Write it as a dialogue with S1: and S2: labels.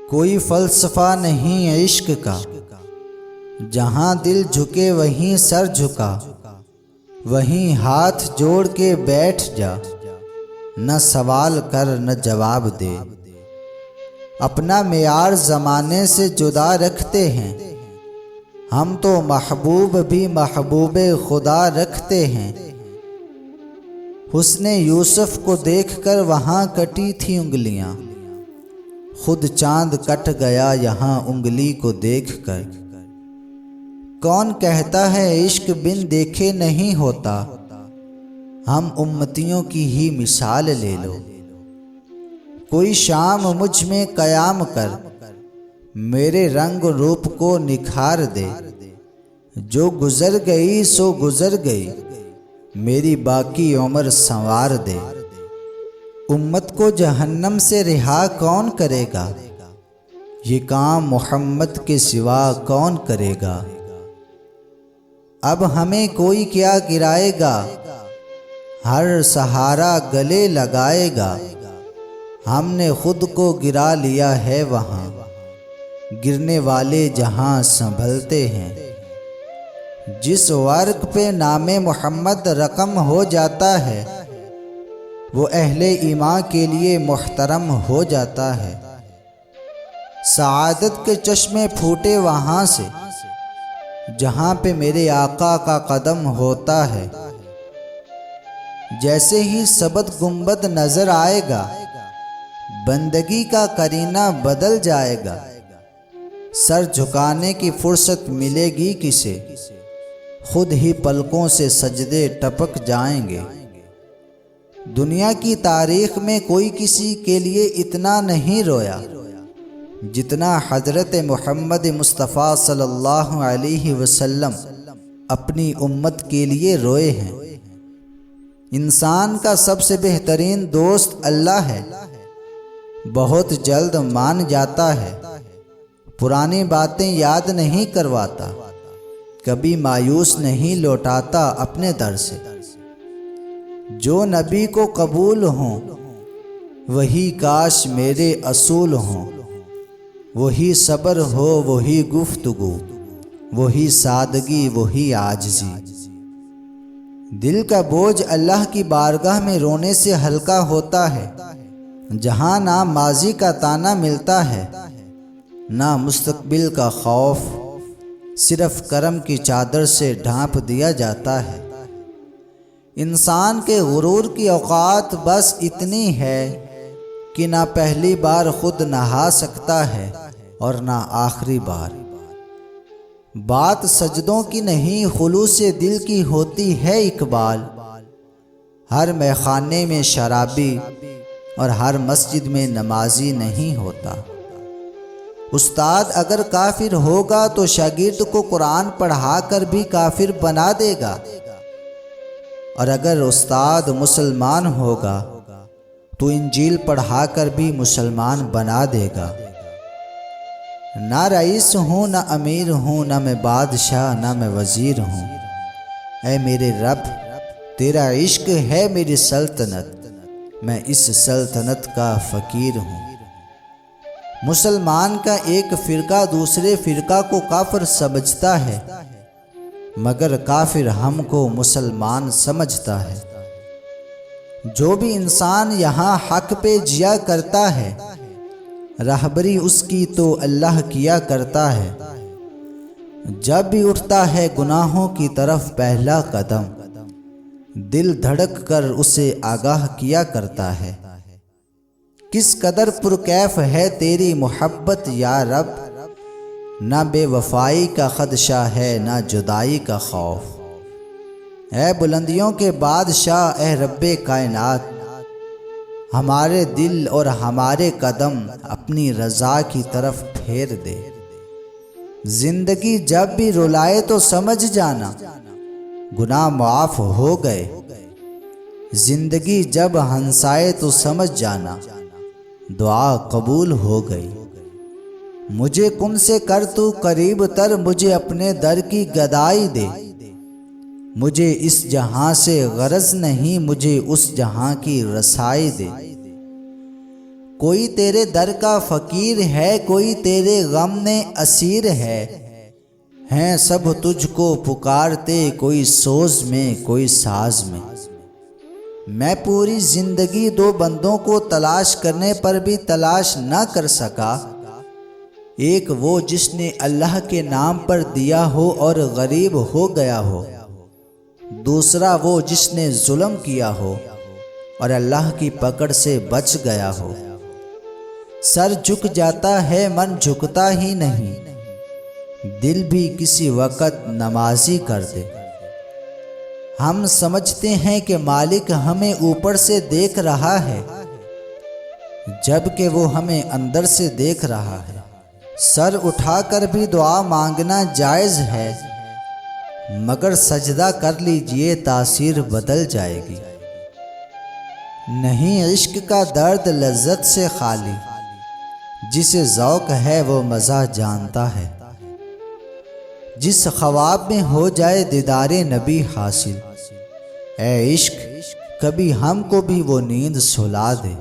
S1: कोई फ़लसफ़ा नहीं इश्क का, जहाँ दिल झुके वहीं सर झुका, वहीं हाथ जोड़ के बैठ जा, न सवाल कर न जवाब दे। अपना मेयार ज़माने से जुदा रखते हैं, हम तो महबूब भी महबूबे खुदा रखते हैं। हुस्ने यूसुफ को देखकर वहाँ कटी थी उंगलियाँ, खुद चांद कट गया यहाँ उंगली को देखकर। कौन कहता है इश्क बिन देखे नहीं होता, हम उम्मतियों की ही मिसाल ले लो। कोई शाम मुझ में कयाम कर, मेरे रंग रूप को निखार दे। जो गुजर गई सो गुजर गई, मेरी बाकी उम्र संवार दे। उम्मत को जहन्नम से रिहा कौन करेगा, ये काम मोहम्मद के सिवा कौन करेगा। अब हमें कोई क्या गिराएगा, हर सहारा गले लगाएगा। हमने खुद को गिरा लिया है वहाँ, गिरने वाले जहाँ संभलते हैं। जिस वर्क पे नामे मोहम्मद रकम हो जाता है, वो अहले ईमान के लिए मुहतरम हो जाता है। सआदत के चश्मे फूटे वहाँ से, जहाँ पे मेरे आका का कदम होता है। जैसे ही सबद गुंबद नजर आएगा, बंदगी का करीना बदल जाएगा। सर झुकाने की फुर्सत मिलेगी किसे, खुद ही पलकों से सजदे टपक जाएंगे। दुनिया की तारीख में कोई किसी के लिए इतना नहीं रोया, जितना हजरत मोहम्मद मुस्तफ़ा सल्लल्लाहु अलैहि वसल्लम अपनी उम्मत के लिए रोए हैं। इंसान का सबसे बेहतरीन दोस्त अल्लाह है, बहुत जल्द मान जाता है, पुरानी बातें याद नहीं करवाता, कभी मायूस नहीं लौटाता अपने दर से। जो नबी को कबूल हों, वही काश मेरे असूल हों। वही सब्र हो, वही गुफ्तगू, वही सादगी, वही आजिज़ी। दिल का बोझ अल्लाह की बारगाह में रोने से हल्का होता है, जहाँ ना माजी का ताना मिलता है, ना मुस्तकबिल का खौफ। सिर्फ करम की चादर से ढांप दिया जाता है। इंसान के गुरूर की औकात बस इतनी है कि ना पहली बार खुद नहा सकता है और ना आखिरी बार। बात सजदों की नहीं, खुलूस दिल की होती है इकबाल। हर मैखाने में शराबी और हर मस्जिद में नमाजी नहीं होता। उस्ताद अगर काफिर होगा तो शागिर्द को कुरान पढ़ा कर भी काफिर बना देगा, और अगर उस्ताद मुसलमान होगा तो इंजील पढ़ा कर भी मुसलमान बना देगा। ना रईस हूँ, ना अमीर हूँ, ना मैं बादशाह, ना मैं वजीर हूँ। ऐ मेरे रब, तेरा इश्क है मेरी सल्तनत, मैं इस सल्तनत का फ़कीर हूँ। मुसलमान का एक फ़िरका दूसरे फ़िरका को काफिर समझता है, मगर काफिर हमको मुसलमान समझता है। जो भी इंसान यहाँ हक पे जिया करता है, रहबरी उसकी तो अल्लाह किया करता है। जब भी उठता है गुनाहों की तरफ पहला कदम, दिल धड़क कर उसे आगाह किया करता है। किस कदर पुरकैफ है तेरी मोहब्बत या रब, ना बेवफाई का खदशा है ना जुदाई का खौफ। ऐ बुलंदियों के बादशाह, ऐ रब्बे कायनात, हमारे दिल और हमारे कदम अपनी रज़ा की तरफ फेर दे। जिंदगी जब भी रुलाए तो समझ जाना, गुनाह माफ हो गए। जिंदगी जब हंसाए तो समझ जाना, दुआ कबूल हो गई। मुझे कुन से कर तू करीब तर, मुझे अपने दर की गदाई दे। मुझे इस जहां से गरज नहीं, मुझे उस जहां की रसाई दे। कोई तेरे दर का फ़कीर है, कोई तेरे गम में असीर है। हैं सब तुझको पुकारते, कोई सोज में कोई साज में। मैं पूरी ज़िंदगी दो बंदों को तलाश करने पर भी तलाश न कर सका। एक वो जिसने अल्लाह के नाम पर दिया हो और गरीब हो गया हो, दूसरा वो जिसने जुल्म किया हो और अल्लाह की पकड़ से बच गया हो। सर झुक जाता है, मन झुकता ही नहीं, दिल भी किसी वक़्त नमाजी कर दे। हम समझते हैं कि मालिक हमें ऊपर से देख रहा है, जबकि वो हमें अंदर से देख रहा है। सर उठाकर भी दुआ मांगना जायज़ है, मगर सजदा कर लीजिए, तासीर बदल जाएगी। नहीं इश्क का दर्द लज्जत से खाली, जिसे ज़ौक़ है वो मज़ा जानता है। जिस ख्वाब में हो जाए दीदारे नबी हासिल, ए इश्क कभी हमको भी वो नींद सुला दे।